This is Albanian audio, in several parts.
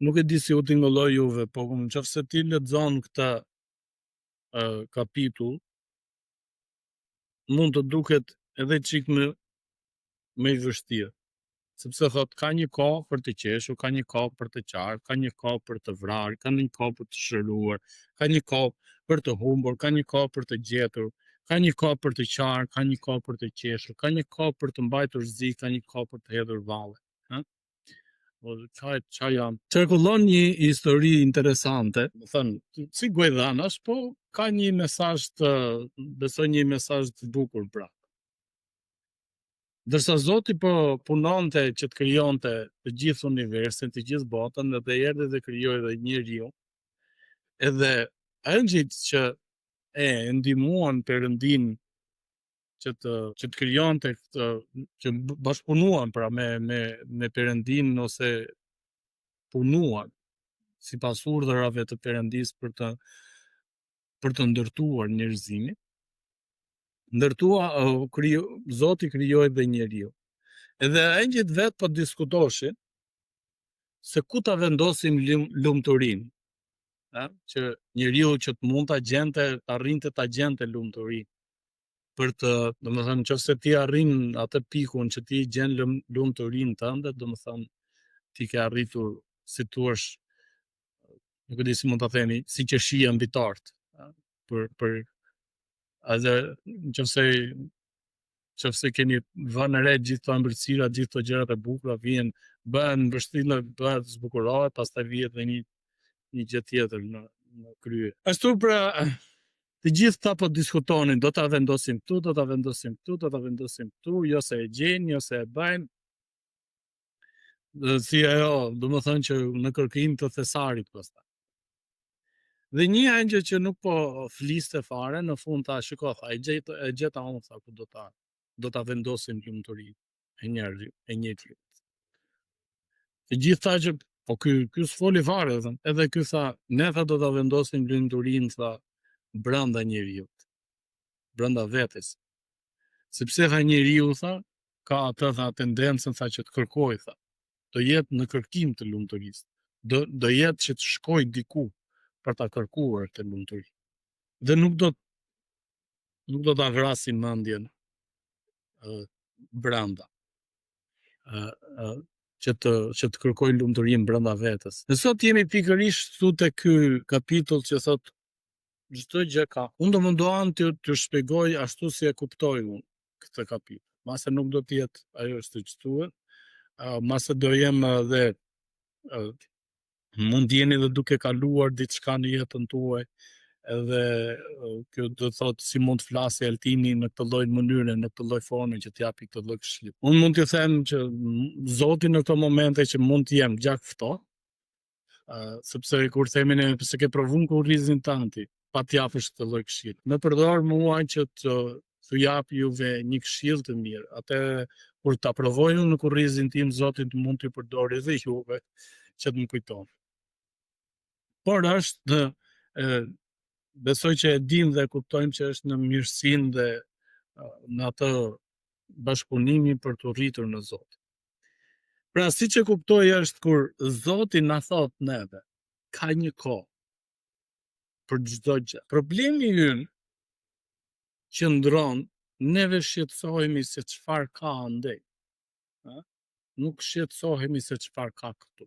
Nuk e di si u tingëlloj juve, po nëse ti lexon këtë kapitull, mund të duket edhe çik më i vështirë. Sepse thot ka një kohë për të qeshur, ka një kohë për të qarë, ka një kohë për të vrarë, ka një kohë për të shëruar, ka një kohë për të humbur, ka një kohë për të gjetur, ka një kohë për të qarë, ka një kohë për të qeshur, ka një kohë për të mbajtur zi, ka një kohë për të hedhur valle. Qa jam? Qarkullon një histori interesante, më thënë, si gujdhanas, po ka një mesazh të, besoj një mesazh të bukur pra. Dërsa Zoti po punonte që të krijonte të gjithë universin, të gjithë botën, dhe erdhi dhe krijoi edhe njeriu. Edhe angjëjt që e ndihmuan Perëndin që të krijonte këtë, që bashkëpunuan pra me Perëndin ose punuan sipas urdhrave të Perëndis për të ndërtuar njerëzimin. Zoti krijoi dhe njeriu. Edhe angjëjt vet po diskutoshin se ku ta vendosim lumturinë, që njeriu që të mund ta gjente, të arrinte ta gjente lumturinë. Për të, domethënë, nëse ti arrin atë pikun që ti gjen lumturinë tënde, domethënë ti ke arritur, si thua, nuk e di si mund ta themi, si që shija mbi tort. Për edhe nëse keni vënë re gjithë këto ëmbëlsira, gjithë këto gjërat e bukura vijnë, bëhen vështillë, bëhet zbukurohet, pastaj vihet edhe një gjë tjetër në krye. Ashtu pra, të gjithë ta po diskutonin, do ta vendosim këtu, do ta vendosim këtu, do ta vendosim këtu, jo se e gjejnë, jo se e bëjnë. Si ajo, domethënë që në kërkim të thesarit pastaj. Dhe një angjël që nuk po fliste fare, në fund tha, shiko, tha, e gjeta unë, tha, ku do ta vendosim lumturinë e njeriu. Të gjithë tha që po ky s'foli fare, edhe ky tha, ne tha do ta vendosim lumturinë, tha, brenda njeriut, brenda vetes. Sepse tha njeriu, tha, ka atë, tha, tendencën, tha, që të kërkoj, tha, do jetë në kërkim të lumturisë, do jetë që të shkoj diku për ta kërkuar këtë lumturi. Dhe nuk do ta vrasin mendjen brenda. Që të kërkoj lumturinë brenda vetes. Ne sot jemi pikërisht këtu te ky kapitull që thot çdo gjë ka. Unë do mundohem të shpjegoj ashtu si e kuptoj unë këtë kapitull. Mase nuk do të jetë ajo është të çtuar, mase do jem edhe mund jeni edhe duke kaluar diçka në jetën tuaj, edhe kjo do thotë si mund të flasë Altini në këtë lloj mënyre, në këtë lloj forme që t'japi këtë lloj këshilli. Unë mund t'ju them që Zoti në këto momente që mund të jem gjak ftohtë, sepse kur themi ne se ke provuar kurrizin tanti, pa t'japësh këtë lloj këshilli. Më përdor mua që t'ju jap juve një këshill të mirë. Atë kur ta provoj unë në kurrizin tim, Zoti mund t'ju përdorë edhe juve që të më kujton. Por është besoj që e dim dhe kuptojmë që është në mirësinë dhe në atë bashkëpunimin për të rritur në Zot. Pra, si që kuptoj është kur Zoti na thot neve, ka një kohë për çdo gjë. Problemi ynë qëndron, neve shqetësohemi se çfarë ka andej. Nuk shqetësohemi se çfarë ka këtu.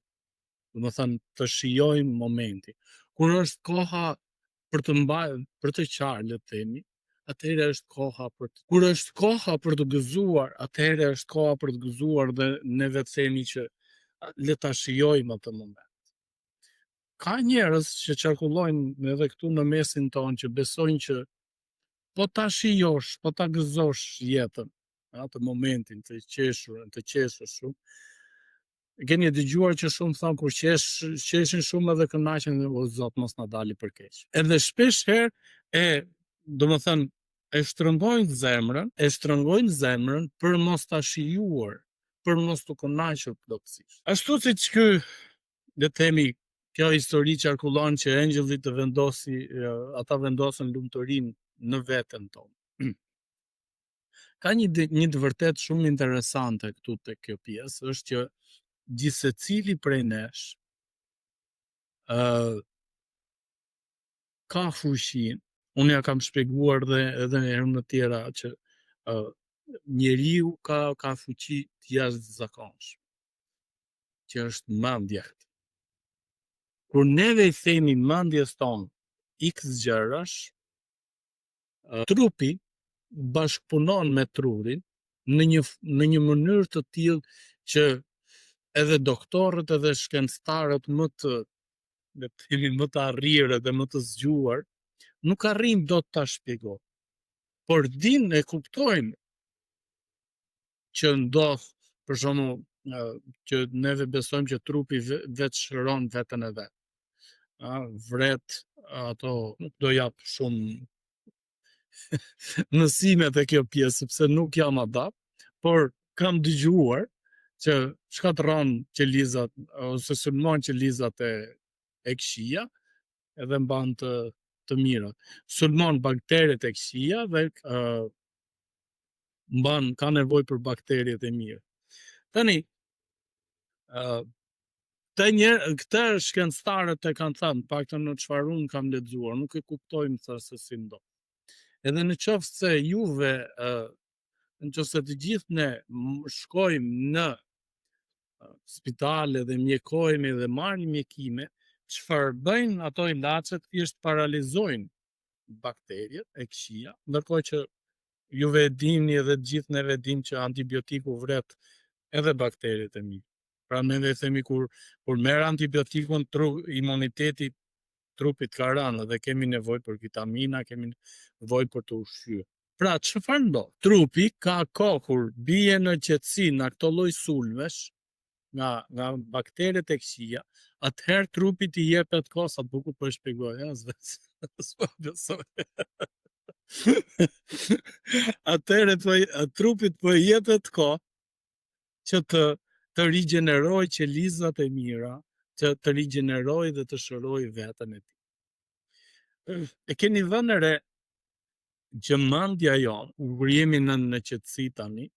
Domethënë të shijojmë momentin. Kur është koha për të qarë, le të themi, atëherë është koha kur është koha për të gëzuar, atëherë është koha për të gëzuar dhe ne vetë themi që le ta shijojmë atë moment. Ka njerëz që qarkullojnë edhe këtu në mesin tonë që besojnë që po ta shijosh, po ta gëzosh jetën, atë momentin të qeshur shumë. Keni dëgjuar që shumë thonë kur qeshin shumë edhe kënaqen, o Zot mos na dali për keq. Edhe shpesh herë domethënë e shtrëngojnë zemrën për mos ta shijuar, për mos të kënaqur plotësisht. Ashtu siç ky, le të themi, kjo histori qarkullon që engjëllit ata vendosën lumturinë në veten tonë. Ka një të vërtet shumë interesante këtu te kjo pjesë, është që gjithsecili prej nesh ka fuqinë. Unë ja kam shpjeguar edhe në herën të tjera që njeriu ka fuqi të jashtëzakonshme, që është mendja. Kur neve i themi mendjes tonë X gjërash, trupi bashkëpunon me trurin në një mënyrë të tillë që edhe doktorët edhe shkencëtarët më të arrirë dhe më të zgjuar nuk arrin dot ta shpjegojnë, por din e kuptojnë që ndodh, për shembull, që neve besojmë që trupi vetë shëron veten e vet. Vret ato, nuk do jap shumë nësimet e kjo pjesë, sepse nuk jam adapt, por kam dëgjuar që shkatërron qelizat ose sulmon qelizat e këshia edhe mban të mirat. Sulmon bakteret e këshia dhe ka nevojë për bakteriet e mira. Tani, këta shkencëtarët e kanë thënë, paktën në çfarë unë kam lexuar, nuk e kuptojmë se si ndodh. Edhe në qoftë se juve, nëse të gjithë ne shkojmë në spitale dhe mjekojmë dhe marrim mjekime, çfarë bëjnë ato ilaçet thjesht paralizojnë bakteriet e këshia, ndërkohë që juve e dini edhe të gjithë neve dim që antibiotiku vret edhe bakteriet e mira. Pra ne themi kur merr antibiotikun, imuniteti trupit ka rënë dhe kemi nevojë për vitamina, kemi nevojë për të ushqyer. Pra çfarë ndodh? Trupi ka kohë kur bie në qetësi nga këto lloj sulmesh, nga bakteret e këshia, atëherë trupit i jepet kohë, sa bukur po e shpjegoj, s'po besoj. Atëherë trupit po i jepet kohë që të rigjeneroj qelizat e mira, që të rigjeneroj dhe të shëroj veten e tij. E keni vënë re që mendja jonë, kur jemi në qetësi tani,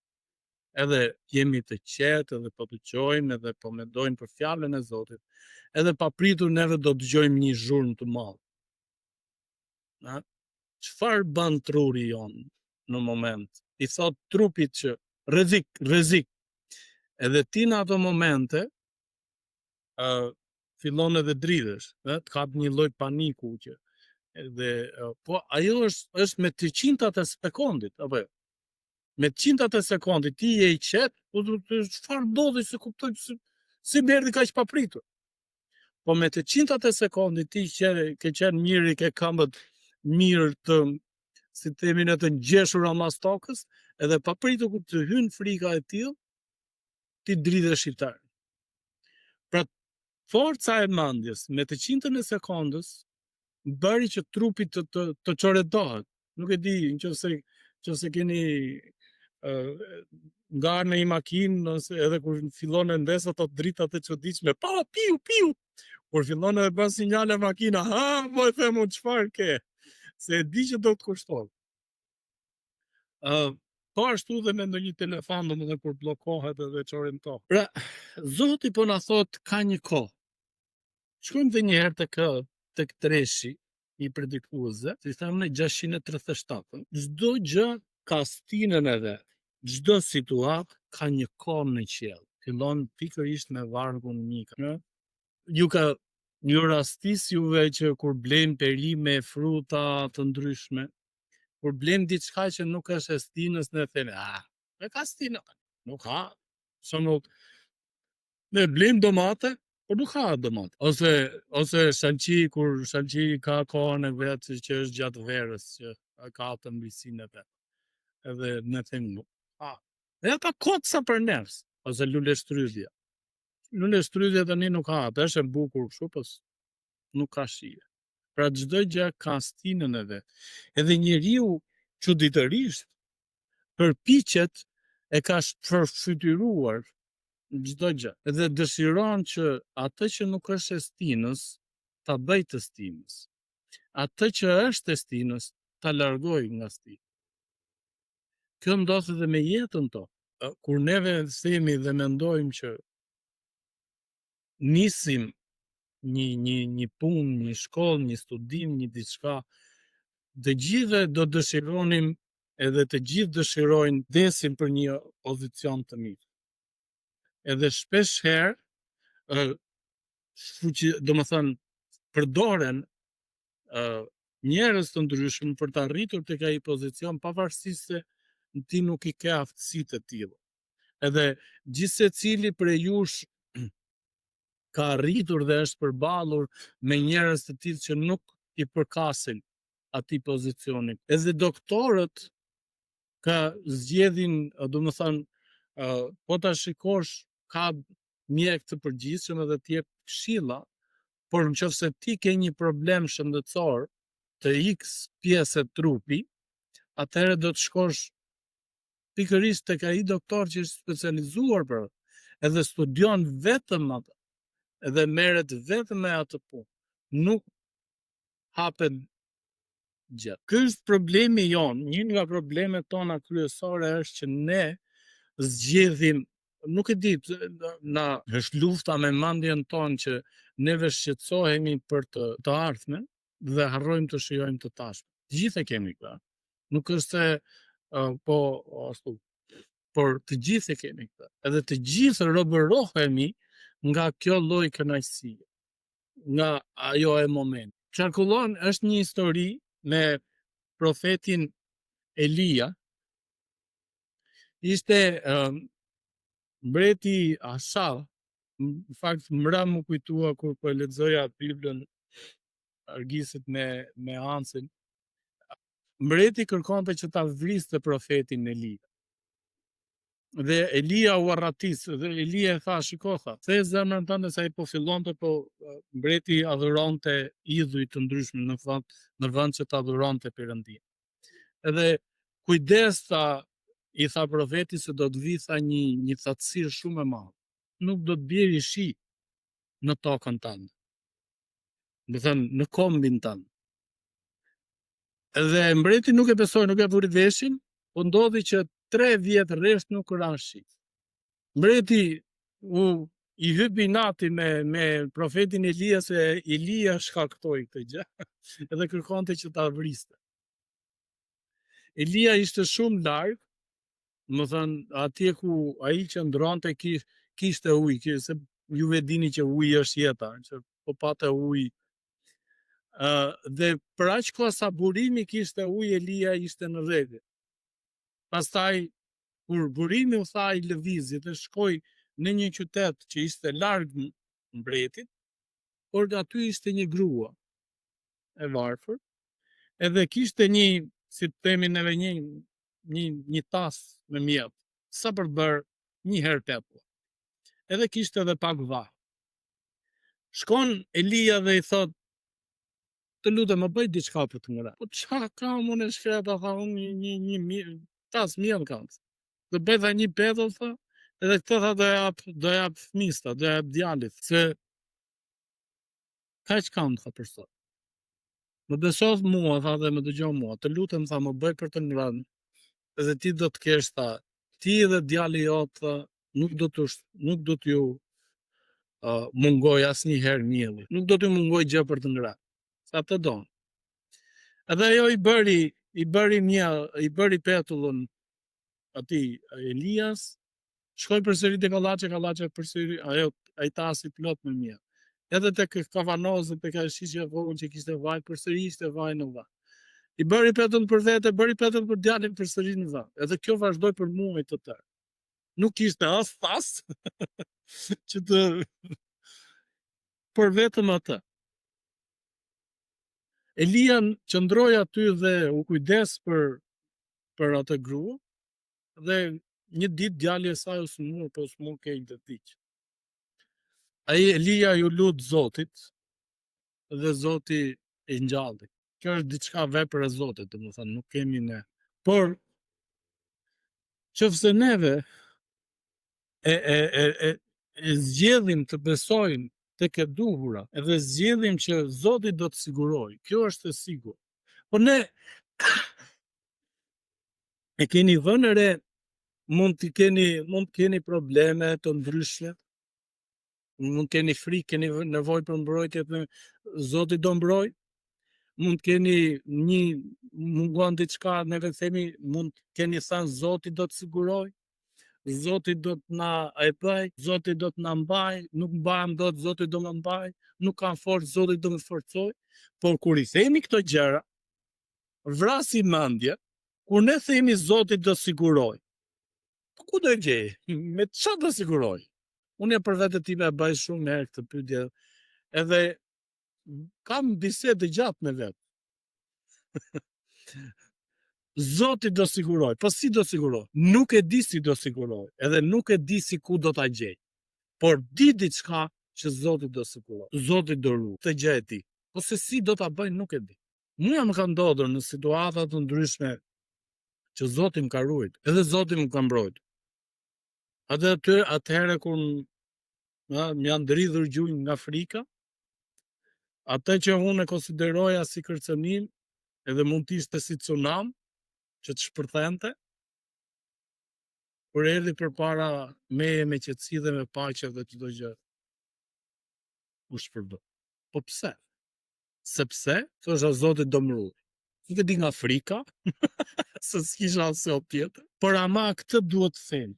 edhe jemi të qetë, edhe po dëgjojmë, edhe po mendojmë për fjalën e Zotit, edhe papritur neve do dëgjojmë një zhurmë të madh. Çfarë bën truri jonë në moment? I thot trupit që rrezik. Edhe ti në ato momente fillon edhe dridhesh, të kap një lloj paniku që edhe po ajo është me 300-at e sekondit, apo jo? Me 100-at e sekondit ti je i qetë, po çfarë ndodhi se kuptoj si më erdhi kaq papritur. Po me 100-at e sekondit ti ke qenë mirë, ke këmbët mirë si të themi ne të ngjeshura mas tokës, edhe papritur kur të hyn frika e tillë, ti dridhesh i tërë. Pra forca e mendjes me 100-ën e sekondës bëri që trupi të çoretohet. Nuk e di, nëse keni ngarë në një makinë, edhe kur fillon e ndes ato dritat e çuditshme, piu, kur fillon edhe bën sinjale makina, po e them unë çfarë ke, se e di që do të kushton. Po ashtu dhe me ndonjë telefon, domethënë kur bllokohet edhe çorin to. Pra, Zoti po na thot ka një kohë. Shkojmë dhe një herë tek Treshi i predikuesve, si thamë 637. Çdo gjë ka stinën e vet. Çdo situatë ka një kohë në qiell. Fillon pikërisht me vargun Mika. Ju rastis juve që kur blejmë perime, fruta të ndryshme, kur blejmë diçka që nuk është e stinës, ne themi, e ka stinë, nuk ka. Ne blejmë domate, por nuk ka domate. Ose shalqi, kur shalqi ka kohën e vet që është gjatë verës, që ka atë mbisinë e vet. Edhe ne themi nuk ka. Dhe ka kocsa për njerëz, ose lule shtrydhja. Lule shtrydhja tani nuk ka, atë është e bukur kështu, po nuk ka shije. Pra çdo gjë ka stinën e vet. Edhe njeriu çuditërisht përpiqet e ka përfytyruar çdo gjë. Edhe dëshiron që atë që nuk është e stinës ta bëj të stinës. Atë që është e stinës ta largoj nga stina. Kjo ndodh edhe me jetën tonë. Kur neve themi dhe mendojmë që nisim një punë, një shkollë, një studim, një diçka, të gjithë do dëshironim edhe të gjithë dëshirojnë desin për një pozicion të mirë. Edhe shpesh herë, do më thënë, përdoren njerëz të ndryshëm për të arritur tek ai pozicion pavarësisht se ti nuk i ke aftësitë e tilla. Edhe gjithsecili prej jush ka arritur dhe është përballur me njerëz të tillë që nuk i përkasin atij pozicioni. Edhe doktorët ka zgjedhin, do më thënë, po ta shikosh, ka mjek të përgjithshëm edhe të jep këshilla, por nëse ti ke një problem shëndetësor të X pjesë e trupi, atëherë do të shkosh pikërisht tek ai doktor që është specializuar për edhe studion vetëm atë, edhe merret vetëm me atë punë. Nuk hapen gjë. Ky është problemi jon. Një nga problemet tona kryesore është që ne zgjedhim, nuk e di, na është lufta me mendjen tonë që neve shqetësohemi për të ardhmen dhe harrojmë të shijojmë të tashmen. Gjithë e kemi këtë. Nuk është se po ashtu, por të gjithë e kemi këtë. Edhe të gjithë robërohemi nga kjo lloj kënaqësie, nga ajo e moment. Qarkullon është një histori me profetin Elia. Ishte mbreti Asha, në fakt mra më kujtua kur po lexoja Biblën, argisit me Ansin. Mbreti kërkonte që ta vriste profetin Elia. Dhe Elia u arratis, dhe Elia e tha, shiko, tha, the zemrën tënde se ai po fillonte, po mbreti adhuronte idhuj të ndryshëm në vend që të adhuronte Perëndin. Edhe kujdes, tha, i tha profeti, se do të vi, tha, një thatësirë shumë e madhe. Nuk do të bjerë shi në tokën tënde. Do thënë, në kombin tënd. Edhe mbreti nuk e besoi, nuk e vuri veshin, po ndodhi që 3 vjet rresht nuk ra shi. Mbreti i hypi nati me profetin Elia, se Elia shkaktoi këtë gjë, edhe kërkonte që ta vriste. Elia ishte shumë larg, më thënë, atje ku ai qëndronte kishte ujë, se juve dini që uji është jeta, që po pate ujë. Dhe për aq kohë sa burimi kishte ujë, Elia ishte në rregull. Pastaj kur burimi u tha, i lëvizi dhe shkoi në një qytet që ishte larg mbretit, por aty ishte një grua e varfër, edhe kishte një, si të themi neve, një tas me mjell, sa për të bërë një herë tetë. Edhe kishte edhe pak vaj. Shkon Elia dhe i thot, të lutem, më bëj diçka për të ngrënë. Po çfarë kam unë shkreta, tha, unë një tas miell kam. Do bëj dha një petull, tha, edhe këtë, tha, do jap fëmista, do jap djalit, se kaq kam, tha, për sot. Më besoh mua, tha, dhe më dëgjon mua, të lutem, tha, më bëj për të ngrënë, edhe ti do të kesh, tha, ti dhe djali jot, tha, nuk do t'ju mungoj asnjëherë mielli, nuk do t'ju mungoj gjë për të ngrënë. Sa të donë. Edhe ajo i bëri petullën atij Elias, shkoi përsëri te kallaçe përsëri, ai tasi plot me miell. Edhe tek kavanozë, tek ajo shishja e vogël që kishte vaj, përsëri ishte vaj në vaj. I bëri petull për vete, bëri petull për djalin, përsëri në vaj. Edhe kjo vazhdoi për muaj të tërë. Nuk kishte as pas që të për vetëm atë. Elia qëndroi aty dhe u kujdes për atë grua, dhe një ditë djali i saj u smur, po smur keq të tij. Ai Elia ju lut Zotit dhe Zoti e ngjalli. Kjo është diçka vepër e Zotit, domethënë nuk kemi ne. Por nëse neve e zgjedhim të besojmë tek e duhura, edhe zgjedhim që Zoti do të sigurojë, kjo është e sigurt. Po ne e keni vënë re, mund të keni probleme të ndryshme, mund keni frikë, keni nevojë për mbrojtje, Zoti do mbroj. Mund keni mungon diçka, neve themi, mund keni thënë Zoti do të siguroj, Zoti do të na e bëj, Zoti do të na mbaj, nuk mbahem dot, Zoti do më mbaj, nuk kam forcë, Zoti do më forcoj. Por kur i themi këto gjëra, vrasi mendje, kur ne themi Zoti do siguroj. Ku do e gjej? Me çfarë do siguroj? Unë për vetë time e bëj shumë herë këtë pyetje, edhe kam bisedë gjatë me vetë. Zoti do siguroj, po si do siguroj? Nuk e di si do siguroj, edhe nuk e di si ku do ta gjej. Por di diçka që Zoti do siguroj. Zoti do ruaj. Të gjë e di. Po se si do ta bëj nuk e di. Mua më ka ndodhur në situata të ndryshme që Zoti më ka ruajtur, edhe Zoti më ka mbrojtur. Atëherë kur më janë dridhur gjunjë nga frika, atë që unë e konsideroja si kërcënim, edhe mund të ishte si tsunami që të shpërthente, kur erdhi përpara meje me qetësi dhe me paqe dhe çdo gjë. U shpërdor. Po pse? Sepse thosha Zoti do më ruaj. Nuk e di nga frika, se s'kisha asnjë tjetër, por ama këtë duhet të them.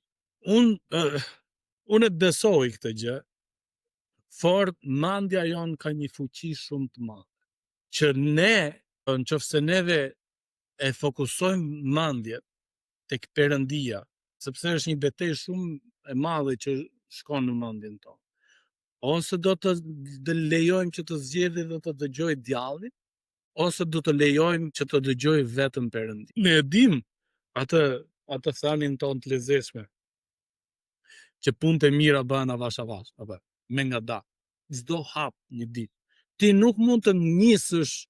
Unë besoj këtë gjë, fort mendja jon ka një fuqi shumë të madhe. Që ne, nëse neve e fokusojmë mendjen tek Perëndia, sepse është një betejë shumë e madhe që shkon në mendjen tonë. Ose do të lejojmë që të zgjedhë dhe të dëgjoj djallin, ose do të lejojmë që të dëgjoj vetëm Perëndin. Ne e dim atë thanin tonë të lezetshme, që punët e mira bëhen avash avash, apo me nga çdo hap një ditë. Ti nuk mund të nisësh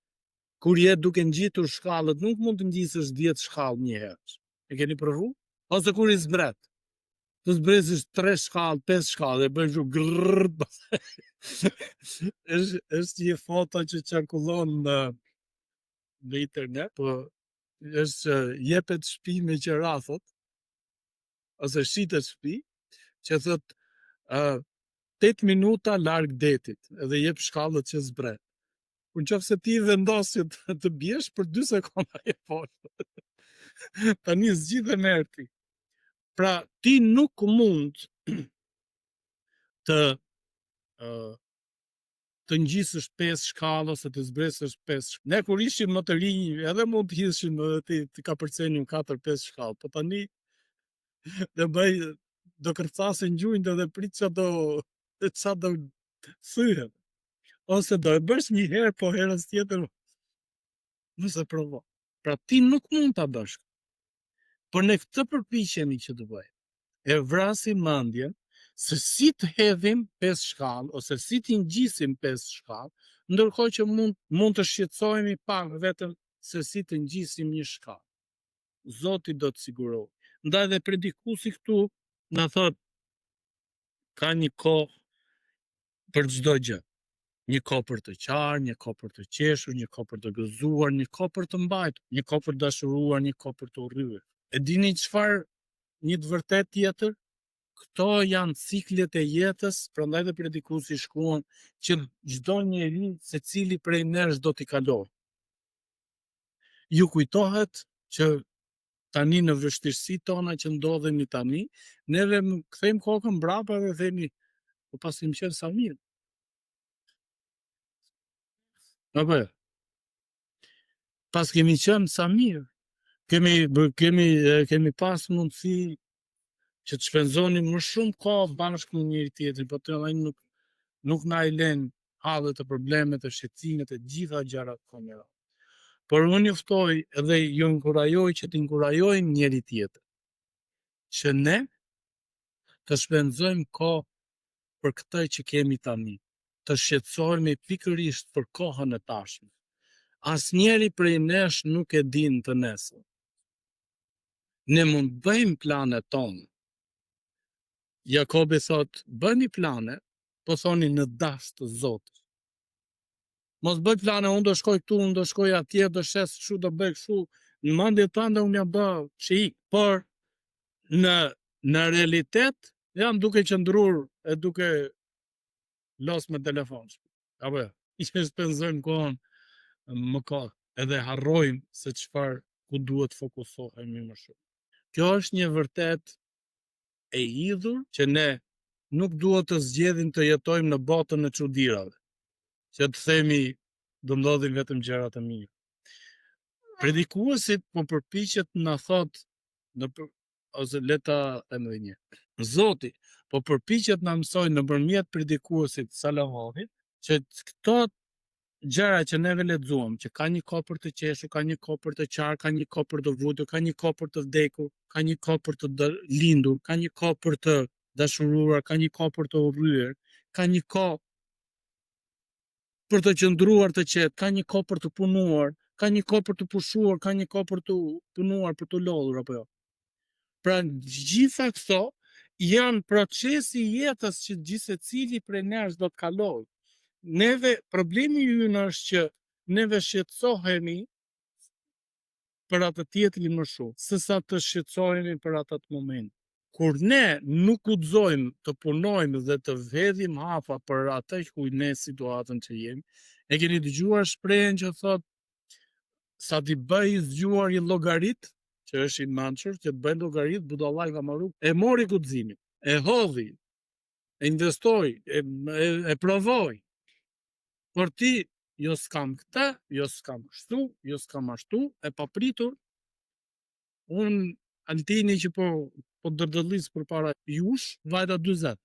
kur je duke ngjitur shkallët, nuk mund të ngjisësh 10 shkallë një herë. E keni provu? Ose kur i zbret, të zbresësh 3 shkallë, 5 shkallë, e bën kështu grrrr. është një foto që qarkullon në internet, po është jepet shtëpi me qira, thot, ose shitet shtëpi, që thot 8 minuta larg detit, edhe jep shkallët që zbret. Por nëse ti vendos që të bjesh për 2 sekonda e poshtë. Tani zgjidhen erti. Pra ti nuk mund të ngjisësh 5 shkallë ose të zbresësh 5 shkallë. Ne kur ishim më të rinj, edhe mund të hidhshim të ka përcenim 4-5 shkallë, po tani do kërcasin gjunjë dhe prit ça do thyhet. Ose do e bësh një herë, po herës tjetër mos e provo. Pra ti nuk mund ta bësh. Por ne këtë përpiqemi që të bëjmë. E vrasim mendjen se si të hedhim 5 shkallë ose si të ngjisim 5 shkallë, ndërkohë që mund të shqetësohemi pak vetëm se si të ngjisim një shkallë. Zoti do të sigurojë. Ndaj dhe predikuesi këtu na thot ka një kohë për çdo gjë. Një kohë për të qarë, një kohë për të qeshur, një kohë për të gëzuar, një kohë për të mbajtur, një kohë për të dashuruar, një kohë për të urryer. E dini çfarë një të vërtet tjetër? Këto janë ciklet e jetës, prandaj dhe predikuesi shkruan që çdo njeri, secili prej nesh do t'i kalojë. Ju kujtohet që tani në vështirësitë tona që ndodhemi tani, neve kthejmë kokën mbrapa dhe themi, po pasi më qenë sa mirë. Apo pas kemi qenë sa mirë. Kemi pas mundësi që të shpenzonim më shumë kohë bashkë me njëri tjetrin, po të nuk na i lën hallet e problemet e shqetësimet e gjitha gjërat kombëtar. Por unë ju ftoj edhe ju inkurajoj që të inkurajojmë njëri tjetrin, që ne të shpenzojmë kohë për këtë që kemi tani, të shqetësohemi pikërisht për kohën e tashme. Asnjëri prej nesh nuk e din të nesër. Ne mund bëjmë planet tonë. Jakobi thot, bëni plane, po thoni në dash të Zotit. Mos bëj plane, unë do shkoj këtu, unë do shkoj atje, do shes kështu, do bëj kështu, në mendjen tënde unë jam bë çik, por në realitet jam duke qëndruar e duke los me telefon. Apo jo, i që shpenzojmë kohën më kohë, edhe harrojmë se çfarë ku duhet fokusohemi më shumë. Kjo është një vërtet e hidhur që ne nuk duhet të zgjedhim të jetojmë në botën e çuditërave, që të themi do ndodhin vetëm gjëra të mira. Predikuesit po përpiqet na thot ose leta e më një. Zoti po përpiqet na mësoj nëpërmjet predikuesit Salamonit që këto gjëra që neve lexuam, që ka një kohë për të qeshur, ka një kohë për të qarë, ka një kohë për të vuajtur, ka një kohë për të vdekur, ka një kohë për të lindur, ka një kohë për të dashuruar, ka një kohë për të urryer, ka një kohë për të qëndruar të qetë, ka një kohë për të punuar, ka një kohë për të pushuar, ka një kohë për të punuar, për të lodhur apo jo. Pra gjitha këto janë procesi i jetës që gjithsecili prej nesh do të kalojë. Neve problemi ynë është që neve shqetësohemi për atë tjetrin më shumë, sesa të shqetësohemi për atë moment. Kur ne nuk guxojmë të punojmë dhe të vjedhim hafa për atë ku ne situatën që jemi, e keni dëgjuar shprehjen që thot sa ti bëj zgjuar i llogarit, që është i mançur, që të bëj llogarit, budallaj ka marru, e mori guximin, e hodhi, e investoi, e provoi. Por ti, jo s'kam këtë, jo s'kam kështu, jo s'kam ashtu, e papritur, unë Altini që po dërdëllis për para jush, vajta 40.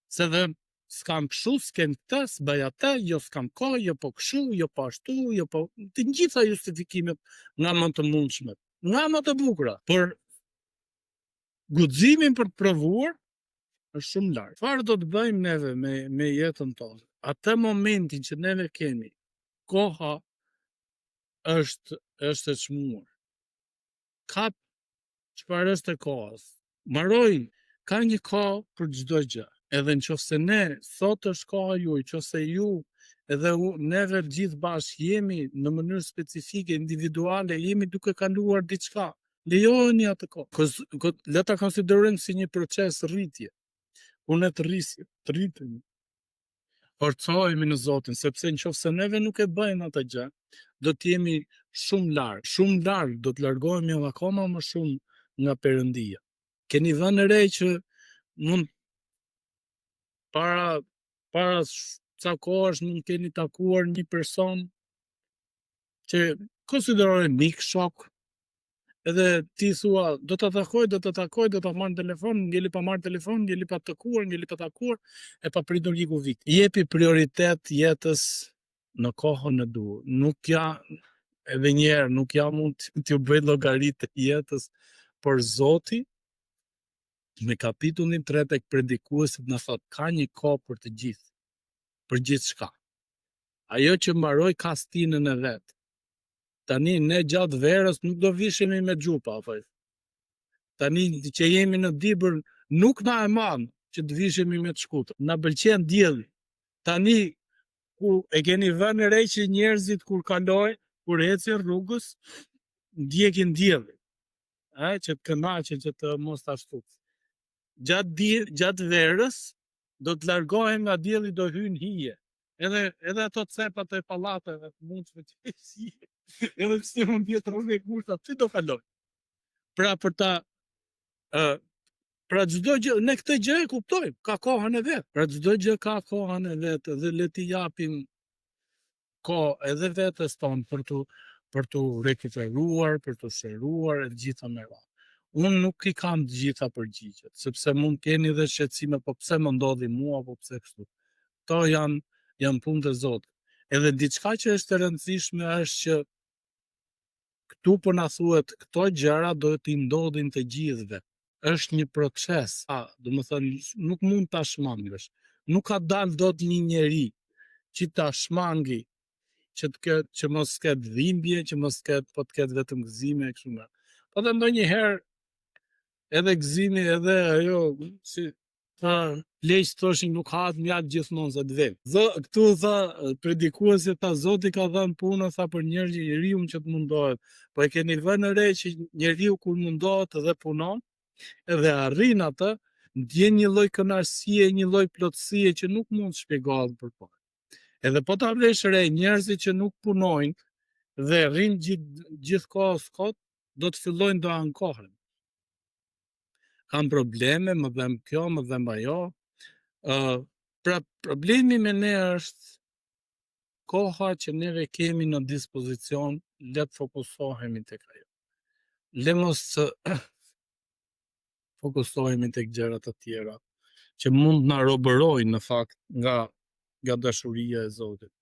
Se dhe s'kam kështu, s'kem këtë, s'bëj atë, jo s'kam kohë, jo po kështu, jo po ashtu, jo po... Të gjitha justifikimet nga më të mundshmet, nga më të bukura, për guximin për të provuar, është shumë lartë. Çfarë do të bëjmë neve me jetën tonë? Atë momentin që neve kemi, koha është e çmuar. Ka çfarë është e kohës. Mbaroj, ka një kohë për çdo gjë. Edhe nëse ne sot është koha juaj, nëse ju edhe neve gjithë bashkë jemi në mënyrë specifike, individuale, jemi duke kaluar diçka. Lejoni atë kohë. Le ta konsiderojmë si një proces rritje. Kur ne të rritemi, forcohemi në Zotin, sepse nëse neve nuk e bëjmë atë gjë, do të jemi shumë larg, do të largohemi edhe akoma më shumë nga Perëndia. Keni vënë re që mund para ca kohësh mund keni takuar një person që konsiderohen mik, shok, edhe ti thua, do të takoj, do ta marr në telefon, ngeli pa marr telefon, ngeli pa takuar, e pa pritur iku vit. Jepi prioritet jetës në kohën e duhur. Nuk ja, edhe njerë, nuk ja mund t'ju bëj llogaritë jetës, por Zoti, me kapitullin 3 tek predikuesit na thot, ka një kohë për të gjithë, për gjithçka. Ajo që mbaroi ka stinën e vet. Tani ne gjatë verës nuk do vishemi me xhupa, apo. Tani që jemi në Dibër nuk na e man që të vishemi me të shkutër. Na pëlqen dielli. Tani ku e keni vënë re që njerëzit kur kalojnë, kur ecin rrugës, ndjekin diellin. Që të kënaqen, që të mos ta ashtu. Gjatë verës do të largohen nga dielli, do hyjnë hije. Edhe ato cepat e pallateve mundshme të hije. Edhe pse mund të jetë rrugë e ngushtë, ti do kaloj. Pra për ta pra çdo gjë, ne këtë gjë e kuptojmë, ka kohën e vet. Pra çdo gjë ka kohën e vet dhe le t'i japim kohë edhe vetes tonë për të rekuperuar, për të shëruar e gjitha me radhë. Unë nuk i kam të gjitha përgjigjet, sepse mund keni dhe shqetësime, po pse më ndodhi mua, po pse kështu. Kto janë punë të Zotit. Edhe diçka që është e rëndësishme është që këtu po na thuhet këto gjëra do t'i ndodhin të gjithëve. Është një proces. Domethënë nuk mund ta shmangësh. Nuk ka dalë dot një njeri që ta shmangi, që mos ketë dhimbje, që mos ketë, po të ketë vetëm gëzime e kështu me. Po dhe ndonjëherë edhe gëzimi edhe ajo si leq thoshin nuk hahet mjalt gjithmonë se të vjen. Këtu tha predikuesi, tha Zoti ka dhënë punë tha për njeriu që të mundohet. Po e keni vënë re që njeriu kur mundohet dhe punon edhe arrin atë, ndjen një lloj kënaqësie, një lloj plotësie që nuk mund të shpjegohet përpara. Edhe po ta vlesh re njerëzit që nuk punojnë dhe rrinë gjithkohës kot, do të fillojnë të ankohen. Kam probleme, më dhem kjo, më dhem ajo. Pra problemi me ne është koha që neve kemi në dispozicion, le të fokusohemi tek ajo. Le mos fokusohemi tek gjërat të tjera që mund na robërojnë në fakt nga dashuria e Zotit.